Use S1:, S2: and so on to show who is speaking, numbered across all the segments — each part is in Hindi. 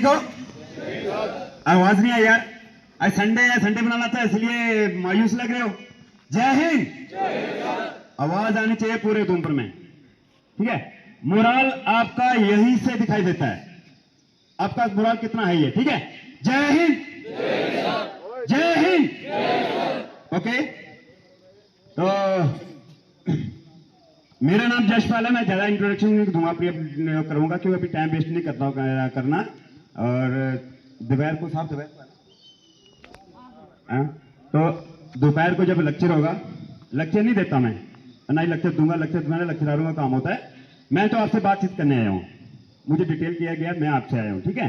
S1: को आवाज नहीं आई यार। आज संडे है, संडे बनाना था इसलिए मायूस लग रहे हो। जय हिंद। आवाज आनी चाहिए पूरे धूमपुर में, ठीक है। मोराल आपका यही से दिखाई देता है, आपका मोराल कितना है ये, ठीक है। जय हिंद, जय हिंद। ओके, तो मेरा नाम जशपाल है। मैं ज्यादा इंट्रोडक्शन नहीं दूंगा, करूंगा क्योंकि अभी टाइम वेस्ट नहीं करना। और दोपहर को साहब तो दोपहर को जब लेक्चर होगा, लेक्चर नहीं देता मैं, ना ही लेक्चर दूंगा। लेक्चर तुम्हारे लेक्चरारों का काम होता है। मैं तो आपसे बातचीत करने आया हूँ, मुझे डिटेल किया गया, मैं आपसे आया हूँ, ठीक है।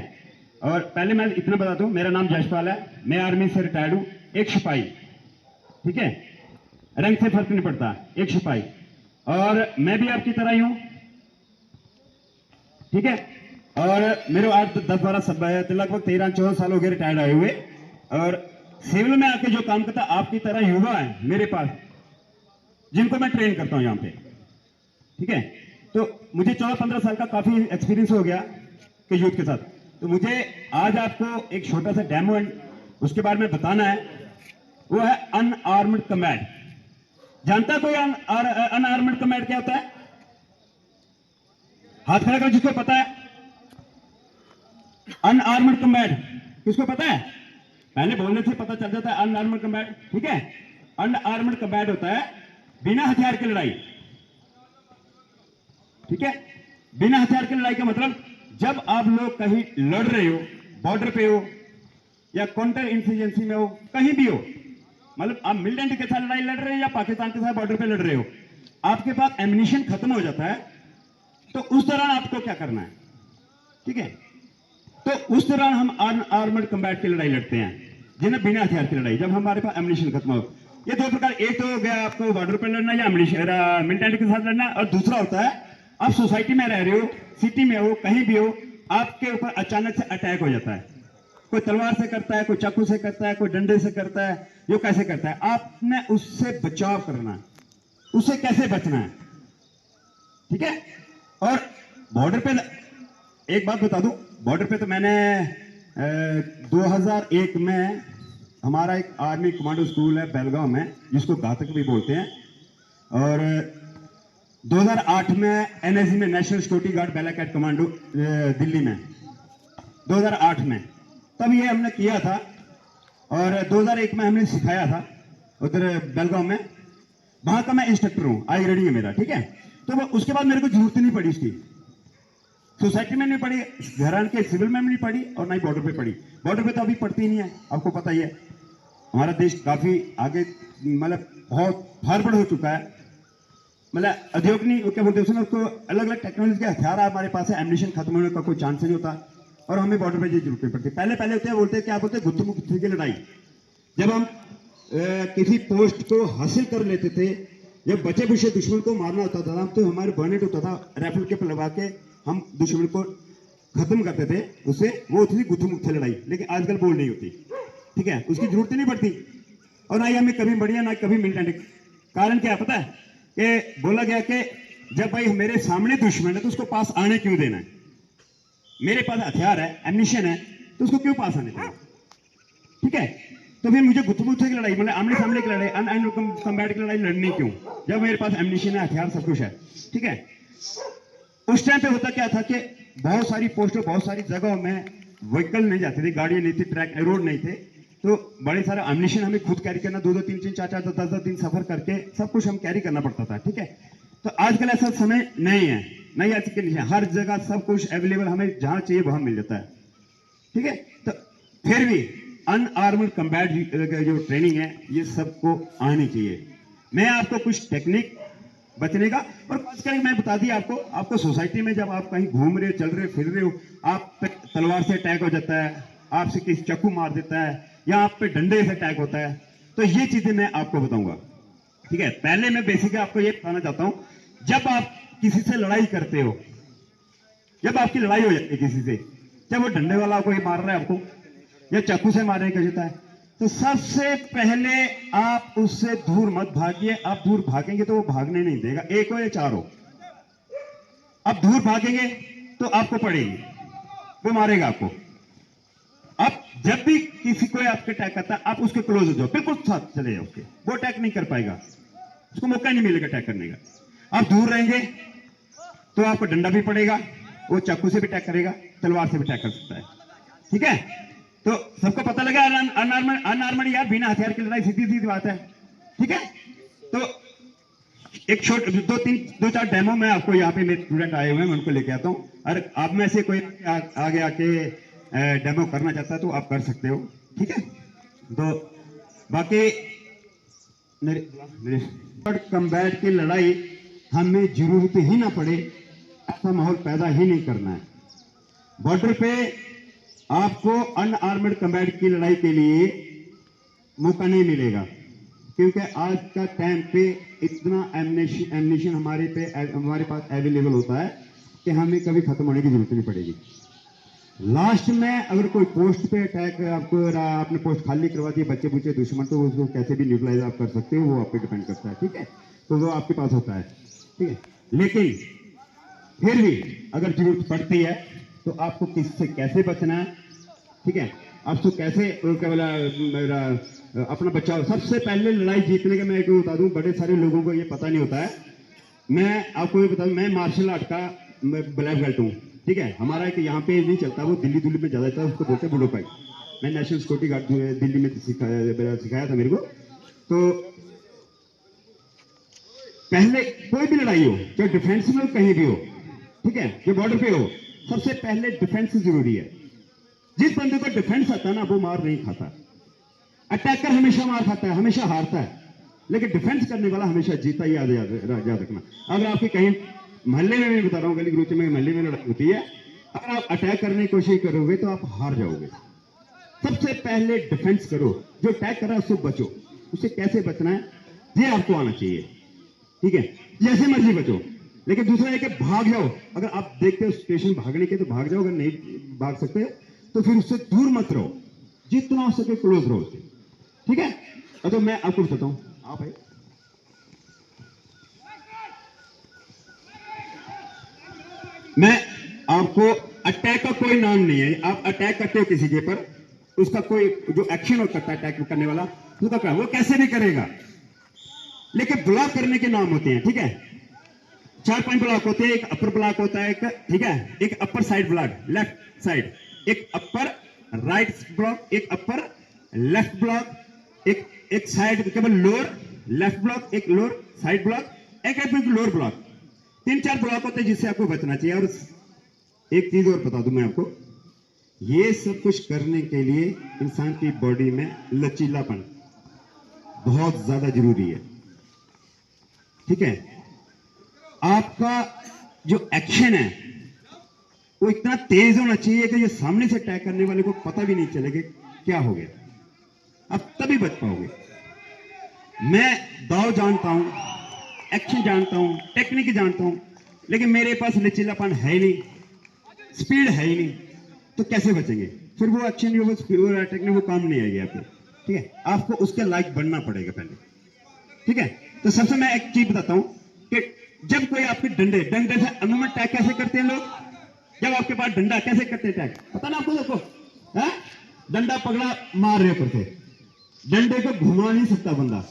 S1: और पहले मैं इतना बता दूं, मेरा नाम जशपाल है, मैं आर्मी से रिटायर्ड हूँ, एक सिपाही, ठीक है। रंग से फर्क नहीं पड़ता, एक सिपाही। और मैं भी आपकी तरह ही हूं, ठीक है। और मेरे आज 10-12 लगभग 13-14 साल हो गए रिटायर्ड आए हुए। और सिविल में आके जो काम करता आपकी तरह युवा है मेरे पास, जिनको मैं ट्रेन करता हूं यहां पे, ठीक है। तो मुझे 14-15 साल का काफी एक्सपीरियंस हो गया कि यूथ के साथ। तो मुझे आज आपको एक छोटा सा डेमो उसके बारे में बताना है। वो है अनआर्म्ड कम्बैट। जानता है कोई अनआर्म्ड कम्बैट क्या होता है? हाथ खड़ा करो जिसको पता है। अनआर्म्ड कम्बैट किसको पता है? पहले बोलने से पता चल जाता है अनआर्म्ड कम्बैट, ठीक है। अनआर्म्ड कम्बैट होता है बिना हथियार की लड़ाई, ठीक है। बिना हथियार की लड़ाई का मतलब जब आप लोग कहीं लड़ रहे हो, बॉर्डर पे हो या काउंटर इंसर्जेंसी में हो, कहीं भी हो, मतलब आप मिलिटेंट के साथ लड़ाई लड़ रहे हो या पाकिस्तान के साथ बॉर्डर पे लड़ रहे हो, आपके पास एम्युनिशन खत्म हो जाता है, तो उस दौरान आपको क्या करना है, ठीक है। तो उस दौरान हम अनआर्म्ड कम्बैट की लड़ाई लड़ते हैं, जिन्हें बिना हथियार की लड़ाई, जब हमारे पास एम्युनिशन खत्म हो। ये दो प्रकार, एक तो हो गया आपको बॉर्डर पे लड़ना या मिलिटेंट के साथ लड़ना, और दूसरा होता है आप सोसाइटी में रह रहे हो, सिटी में हो, कहीं भी हो, आपके ऊपर अचानक से अटैक हो जाता है। कोई तलवार से करता है, कोई चाकू से करता है, कोई डंडे से करता है, ये कैसे करता है, आपने उससे बचाव करना है, उससे कैसे बचना है, ठीक है। और बॉर्डर पे एक बात बता दूं, बॉर्डर पे तो मैंने 2001 में हमारा एक आर्मी कमांडो स्कूल है बेलगांव में, जिसको घातक भी बोलते हैं। और 2008 में एनएसजी में, national security guard black cat commando Delhi में, 2008 में तब ये हमने किया था। और 2001 में हमने सिखाया था उधर बेलगांव में, वहां का मैं इंस्ट्रक्टर हूं, आई रेडी है मेरा, ठीक है। तो वो उसके बाद मेरे को जरूरत नहीं पड़ी इसकी, सोसाइटी में नहीं पड़ी, घरान के सिविल में नहीं पड़ी, और ना ही बॉर्डर पे पड़ी। बॉर्डर पे तो अभी पड़ती ही नहीं है, आपको पता ही है। हमारा देश काफी आगे, मतलब बहुत फॉरवर्ड हो चुका है, मतलब उद्योग नहीं, क्या बोलते हैं उसको, अलग अलग टेक्नोलॉजी के हथियार हमारे पास है, एम्युनिशन खत्म होने का कोई चांस नहीं होता, और हमें बॉर्डर पे जरूरत नहीं पड़ती। पहले होते हैं, बोलते क्या बोलते हैं, गुत्थी की लड़ाई। जब हम किसी पोस्ट को हासिल कर लेते थे, जब बचे बुचे दुश्मन को मारना होता था, तो हमारे बर्नेट होता था, राइफल के लगा के हम दुश्मन को खत्म करते थे, उससे वो होती थी गुत्थी लड़ाई। लेकिन आजकल बोल नहीं होती, ठीक है, उसकी जरूरत नहीं पड़ती, और ना ही हमें कभी बढ़िया ना कभी मिलिटेंट। कारण क्या पता है कि बोला गया कि जब भाई मेरे सामने दुश्मन है तो उसको पास आने क्यों देना है, मेरे पास हथियार है, एम्युनिशन है, तो उसको क्यों पास आने देना, ठीक है। तो फिर मुझे गुत्थी की लड़ाई, मतलब आमने सामने की लड़ाई, अनआर्म्ड कम्बैट की लड़ाई लड़नी क्यों, जब मेरे पास एम्युनिशन है, हथियार, सब कुछ है, ठीक है। उस टाइम पे होता क्या था कि बहुत सारी पोस्टों, बहुत सारी जगहों में व्हीकल नहीं जाते थे, गाड़ियां नहीं थी, ट्रैक रोड नहीं थे, तो बड़े सारा एम्युनिशन हमें खुद कैरी करना, 2-2, 3-3, 4-4, 10-10 दिन सफर करके सब कुछ हम कैरी करना पड़ता था, ठीक है। तो आजकल ऐसा समय नहीं है, नहीं आज के लिए हर जगह सब कुछ अवेलेबल, हमें जहां चाहिए वहां मिल जाता है, ठीक है। तो फिर भी अनआर्म्ड कम्बैट जो ट्रेनिंग है, ये सबको आनी चाहिए। मैं आपको कुछ टेक्निक बचने का, और खास करके मैं बता दी आपको सोसाइटी में जब आप कहीं घूम रहे हो, चल रहे हो, फिर रहे हो, आप पे तलवार से अटैक हो जाता है, आपसे किसी चाकू मार देता है, या आप पे डंडे से अटैक होता है, तो ये चीजें मैं आपको बताऊंगा, ठीक है। पहले मैं बेसिक आपको ये बताना चाहता हूं, जब आप किसी से लड़ाई करते हो, जब आपकी लड़ाई हो जाती है किसी से, जब वो डंडे वाला कोई मार रहा है आपको या चाकू से मारने का जाता है, तो सबसे पहले आप उससे दूर मत भागिए। आप दूर भागेंगे तो वो भागने नहीं देगा, एक हो या चार हो, आप दूर भागेंगे तो आपको पड़ेगी, वो मारेगा आपको, जब भी किसी को आपके अटैक करता है, आप उसके क्लोज हो जाओ, बिल्कुल साथ चले जाओ उसके, वो अटैक नहीं कर पाएगा, उसको मौका नहीं मिलेगा अटैक करने का। आप दूर रहेंगे तो आपको डंडा भी पड़ेगा, वो चाकू से भी अटैक करेगा, तलवार से भी अटैक कर सकता है। ठीक है, तो सबको पता लगा अनआर्मड यार बिना हथियार की लड़ाई सीधी सीधी बात है। ठीक है, तो एक छोट दो चार डेमो में आपको यहाँ पे मेरे स्टूडेंट आए हुए हैं, मैं उनको लेके आता हूँ। और आप में से कोई आगे आके डेमो करना चाहता है तो आप कर सकते हो। ठीक है, तो बाकी कम्बैट की लड़ाई हमें जरूरत ही ना पड़े, ऐसा माहौल पैदा ही नहीं करना है। बॉर्डर पे आपको अनआर्मड कम्बैट की लड़ाई के लिए मौका नहीं मिलेगा, क्योंकि आज का टाइम पे इतना एमनेशन हमारे पास अवेलेबल होता है कि हमें कभी खत्म होने की जरूरत नहीं पड़ेगी। लास्ट में अगर कोई पोस्ट पे अटैक आपको आपने पोस्ट खाली करवा दी, बच्चे बुच्चे दुश्मन, तो उसको कैसे भी न्यूट्रलाइज आप कर सकते हो, वो आप पे डिपेंड करता है। ठीक है, तो वो आपके पास होता है। ठीक है, लेकिन फिर भी अगर जरूरत पड़ती है तो आपको किससे कैसे बचना है, ठीक है, आपको कैसे क्या बोला मेरा अपना बचाव। सबसे पहले लड़ाई जीतने का मैं एक बता दूं, बड़े सारे लोगों को ये पता नहीं होता है। मैं आपको ये बता दूं, मैं मार्शल आर्ट का ब्लैक बेल्ट हूँ। ठीक है, हमारा एक यहाँ पे नहीं चलता, वो दिल्ली में ज्यादा चलता है, उसको बोलते हैं बुडो फाइट। मैं नेशनल सिक्योरिटी गार्ड दिल्ली में सिखाया था मेरे को। तो पहले कोई भी लड़ाई हो, चाहे डिफेंस में कहीं भी हो, ठीक है, जो बॉर्डर पे हो, सबसे पहले डिफेंस जरूरी है। जिस बंदे को डिफेंस आता है ना, वो मार नहीं खाता। अटैकर हमेशा मार खाता है, हमेशा हारता है, लेकिन डिफेंस करने वाला हमेशा जीता ही। याद रखना, अगर आपके कहीं मोहल्ले में, भी बता रहा हूँ, गली ग्रोच में मोहल्ले में लड़ाई होती है, अगर आप अटैक करने की कोशिश करोगे तो आप हार जाओगे। सबसे पहले डिफेंस करो, जो अटैक कर रहा है उससे बचो। उससे कैसे बचना है ये आपको आना चाहिए। ठीक है, जैसे मर्जी बचो, लेकिन दूसरा है कि भाग जाओ। अगर आप देखते हो स्टेशन भागने के तो भाग जाओ, अगर नहीं भाग सकते तो फिर उससे दूर मत रहो, जितना हो सके क्लोज रहो उससे। ठीक है, तो मैं आपको बताता हूं, आप भाई मैं आपको अटैक का कोई नाम नहीं है। आप अटैक करते हो किसी के पर, उसका कोई जो एक्शन हो करता है अटैक करने वाला, उसका क्या, वो कैसे भी करेगा, लेकिन ब्लॉक करने के नाम होते हैं। ठीक है, 4-5 ब्लॉक होते हैं, एक अपर ब्लॉक होता है, एक, ठीक है, एक upper side block left side, एक अपर राइट ब्लॉक, एक अपर लेफ्ट ब्लॉक, एक साइड केवल लोअर लेफ्ट ब्लॉक, एक लोअर साइड ब्लॉक, एक लोअर ब्लॉक। 3-4 ब्लॉक होते हैं जिससे आपको बचना चाहिए। और एक चीज और बता दूं मैं आपको, ये सब कुछ करने के लिए इंसान की बॉडी में लचीलापन बहुत ज्यादा जरूरी है। ठीक है, आपका जो एक्शन है वो इतना तेज होना चाहिए कि ये सामने से अटैक करने वाले को पता भी नहीं चलेगा क्या हो गया, आप तभी बच पाओगे। मैं दाव जानता हूं, एक्शन जानता हूं, टेक्निक जानता हूं, लेकिन मेरे पास लचीलापन है ही नहीं, स्पीड है ही नहीं, तो कैसे बचेंगे? फिर वो एक्शन वो टेक्निक वो काम नहीं आएगी आपको। ठीक है, आपको उसके लायक बनना पड़ेगा पहले। ठीक है, तो सबसे मैं एक चीज बताता हूं कि जब कोई आपके डंडे से अमूमन अटैक कैसे करते हैं लोग, जब आपके पास डंडा कैसे करते हैं अटैक, पता ना आपको? देखो, है डंडा पकड़ा, मार रहे करते, डंडे को घुमा नहीं सकता बंदा,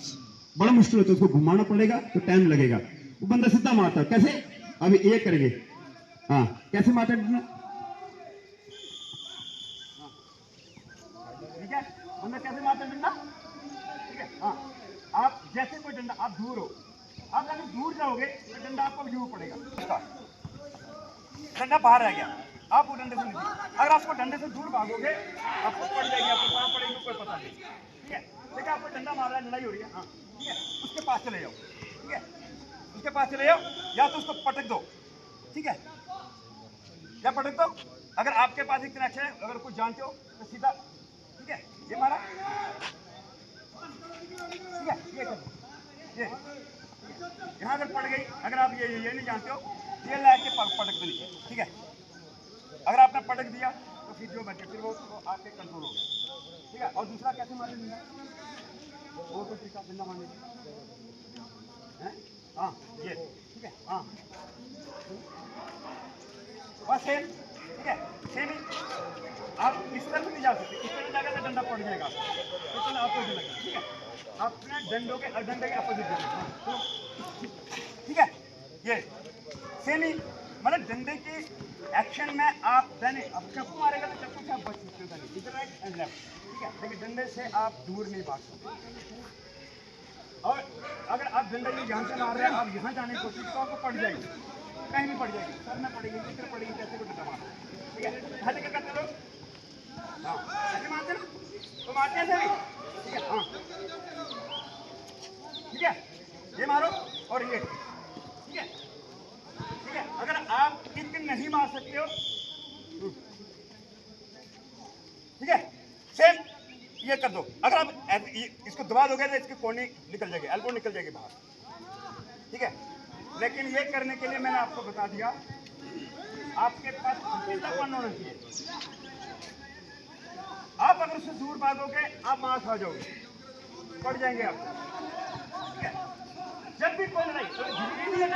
S1: बड़ा मुश्किल होता है, उसको घुमाना पड़ेगा तो टाइम लगेगा। वो बंदा सीधा मारता है, कैसे? अभी ये करेंगे, हाँ, कैसे मारता है? ठीक है, बंदा कैसे मारता है डंडा? ठीक है, हाँ, आप जैसे कोई डंडा, आप दूर हो, आप अगर दूर जाओगे तो डंडा आपको व्यू पड़ेगा, डंडा बाहर रह गया, आप वो डंडे से नहीं, अगर आपको डंडे से दूर भागोगे आपको पड़ जाएगी, आपको कहाँ पड़ेगी कोई पता नहीं। ठीक है, देखिए आपको डंडा मार रहा है, लड़ाई हो रही है, हाँ, ठीक है, उसके पास चले जाओ। ठीक है, उसके पास चले जाओ, या तो उसको पटक दो। ठीक है, या पटक दो, अगर आपके पास एक कनेक्शन है, अगर कुछ जानते हो तो सीधा, ठीक है, ये मारा, ठीक है, ये यहाँ अगर पड़ गई, अगर आप ये नहीं जानते हो, ये लाके पटक दो नीचे। ठीक है, अगर आपने पटक दिया तो फिर जो बचे फिर वो आपके कंट्रोल हो गया। ठीक है, और दूसरा कैसे मारे डंडा, वो तो तरीका डंडा मारने हैं, हाँ, ये ठीक है, हाँ, बस है, ठीक है। सेम ही आप इस तरफ नहीं जा सकते, इस तरफ जाकर तो डंडा पड़ जाएगा, तो चलो आपको इधर लगा, ठीक है। अपने डंडे के अपोजिट जाना, ठीक है। ये सेम ही मतलब डंडे की एक्शन में आप देने, अब चप्पू मारेगा तो चप्पू से आप बच सकते हो, इधर राइट एंड लेफ्ट, ठीक है। लेकिन डंडे से आप दूर नहीं भाग सकते। और अगर आप डंडे को यहाँ से मार रहे हैं, आप यहाँ जाने की कोशिश तो आपको पड़ जाएगी, कहीं भी पड़ जाएगी, सर में पड़ेगी, किधर पड़ेगी, कैसे को डंडा मारना, ठीक है। हल्के करते लोग, हाँ ऐसे मारते ना, तो मारते हैं ऐसे भी, ठीक है। हाँ ठीक है, ये मारो और ये, ठीक है, ठीक है। अगर आप किक नहीं मार सकते हो, ठीक है, सेम ये कर दो। अगर आप इसको दबा दोगे तो इसकी कोनी निकल जाएगी, एल्बो निकल जाएगी बाहर, ठीक है। लेकिन ये करने के लिए मैंने आपको बता दिया, आपके पास फुर्तीलापन होना चाहिए। आप अगर उससे दूर भागोगे आप मार खा जाओगे, पड़ जाएंगे आप, ठीक है। जब भी कोई लड़ाई तो धीरे नहीं है,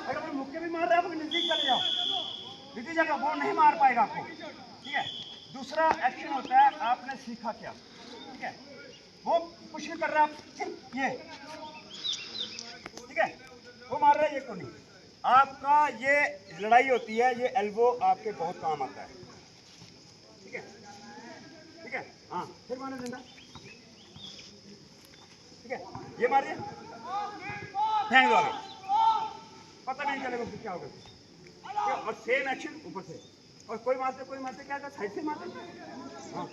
S1: अगर कोई मुक्के भी मार रहा है आप नजदीक चले जाओ, नजदीक जगह वो नहीं मार पाएगा आपको, ठीक है। दूसरा एक्शन होता है, आपने सीखा क्या, ठीक है, वो कुछ नहीं कर रहा, सिर्फ ये, ठीक है, वो मार रहा है, ये को नहीं। आपका ये लड़ाई होती है, ये एल्बो आपके बहुत काम आता है, ठीक है, ठीक है। हाँ फिर मारना डंडा, ठीक है, ये मारिए, फेंक दो आगे, पता नहीं चलेगा फिर क्या होगा। और सेम एक्शन ऊपर से, और कोई मारते क्या साइड से मारते, हाँ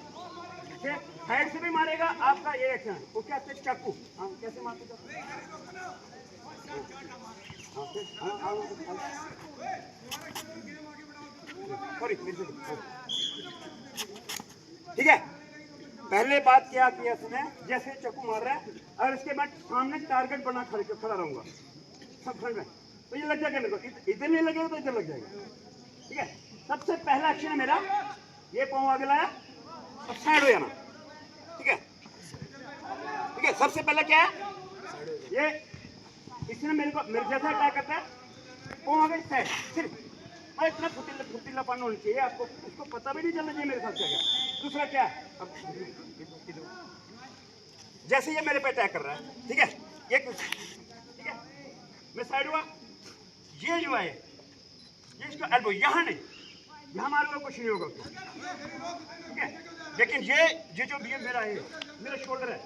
S1: साइड से भी मारेगा आपका ये एक्शन, वो क्या कहते चाकू, हाँ कैसे मारते चाकू, सॉरी, ठीक है। पहले बात क्या किया इसने, जैसे चाकू मार रहा है और इसके बाद सामने टारगेट बना खड़ा रहूंगा सब फ्रंट में, तो ये लग जाएगा मेरे को, इधर नहीं लगेगा तो इधर लग जाएगा, ठीक है। सबसे पहला एक्शन है मेरा, ये पाँव आगे लाया और साइड हो जाना, ठीक है, ठीक है। सबसे पहले क्या है, ये इसने मेरे जैसा अटैक करता है, पाँव आगे साइड, सिर्फ मैं इतना फुर्तीलापन होना चाहिए आपको, उसको पता भी नहीं चलना चाहिए मेरे साथ क्या क्या। दूसरा क्या है, अब जैसे ये मेरे पे अटैक कर रहा है, ठीक है, ये ठीक है, मैं साइड हुआ, ये जो है ये इसका एल्बो यहाँ नहीं, यहाँ मारूंगा कुछ नहीं होगा, ठीक है। लेकिन ये जो भी मेरा है, मेरा शोल्डर है,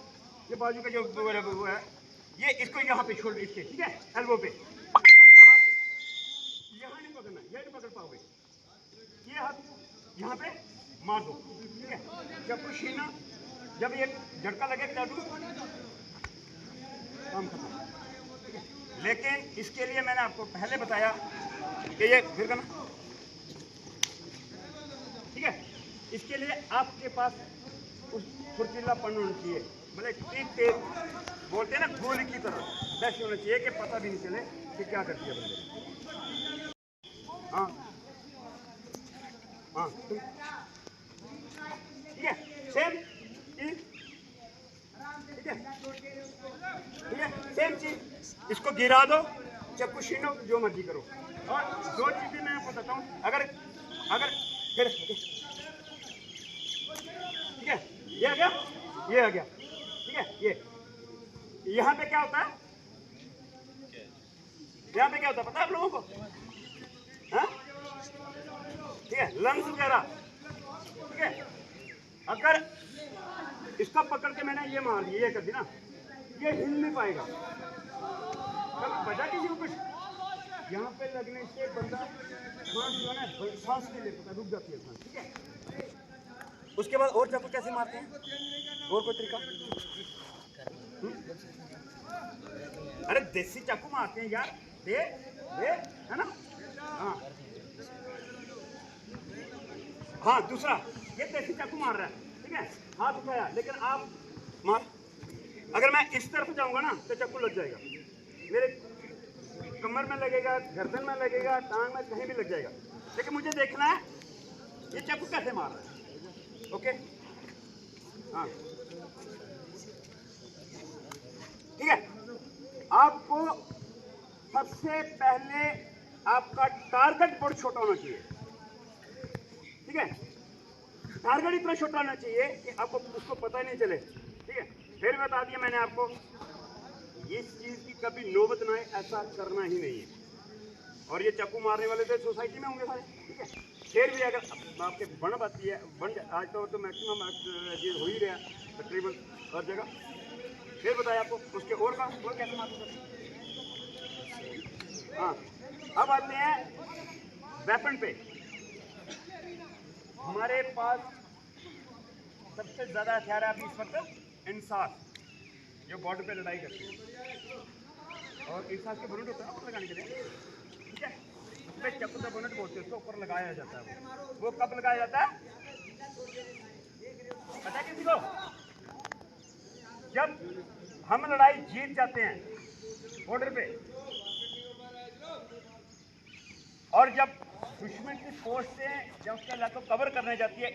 S1: ये बाजू का जो वो है, ये इसको यहाँ पे शोल्डर इसके, ठीक है, एल्बो पे, यहाँ नहीं पकड़ना, ये नहीं पकड़ पाओगे, ये हाथ यहाँ पे मार दो, ठीक है। जब कुछ छीना, जब ये झटका लगे चाटू काम खत्म, ठीक है। लेकिन इसके लिए मैंने आपको पहले बताया कि ये फिर करना, ठीक है। इसके लिए आपके पास उस फुर्तीलापन होना चाहिए, मतलब ठीक तेज बोलते हैं ना गोली की तरह, वैसे होना चाहिए कि पता भी नहीं चले कि क्या करती है बंदे। हाँ हाँ ठीक है, सेम चीज, ठीक है, ठीक है, सेम चीज, इसको गिरा दो, चाकू छीनो, जो मर्जी करो। और दो चीजें मैं आपको बताता हूँ, अगर फिर ठीक है, ये आ गया, ये आ गया, ठीक है। ये यहाँ पे क्या होता है, यहाँ पे क्या होता है पता है आप लोगों को, हाँ ठीक है, लंग्स वगैरह, ठीक है। अगर इसका पकड़ के मैंने ये मार दिया, ये कर दी ना, ये हिल नहीं पाएगा, कभी बजा किसी को कुछ, यहाँ पे लगने से बंदा सांस जो है सांस नहीं ले पाता, रुक जाती है सांस, ठीक है। उसके बाद और चाकू कैसे मारते हैं, और कोई तरीका, अरे देसी चाकू मारते हैं यार, दे है ना, हाँ हाँ। दूसरा ये देसी चाकू मार रहा है, ठीक है, हाथ उठाया, लेकिन आप मार, अगर मैं इस तरफ जाऊंगा ना तो चाकू लग जाएगा, मेरे कमर में लगेगा, गर्दन में लगेगा, टांग में कहीं भी लग जाएगा, लेकिन मुझे देखना है ये चाकू कैसे मार रहा है, ओके, हाँ ठीक है। आपको सबसे पहले आपका टारगेट बहुत छोटा होना चाहिए, ठीक है। टारगेट इतना छोटा होना चाहिए कि आपको उसको पता ही नहीं चले, ठीक है। फिर बता दिया मैंने आपको, इस चीज की कभी नौबत ना आए, ऐसा करना ही नहीं है। और ये चाकू मारने वाले तो सोसाइटी में होंगे सारे, ठीक है। फिर भी अगर आपके बन बाती है, बन आज तो मैक्सिमम ये हो ही रहा तकरीबन हर जगह। फिर बताया आपको उसके और कैसे मालूम करें। हाँ, अब आते हैं वेपन पे। हमारे पास सबसे ज्यादा हथियार है अभी इस वक्त इंसास, जो बॉर्डर पे लड़ाई करती है। और इंसास के बुलेट होता है ऊपर लगाने के लिए, ठीक है। उसमें चक्कर का बुलेट बोलते हैं, उसको ऊपर लगाया जाता है। वो कब लगाया जाता है पता है किसी को? जब हम लड़ाई जीत जाते हैं बॉर्डर पे, और जब दुश्मन की फोर्स से जब उसके इलाके को कवर करने जाती है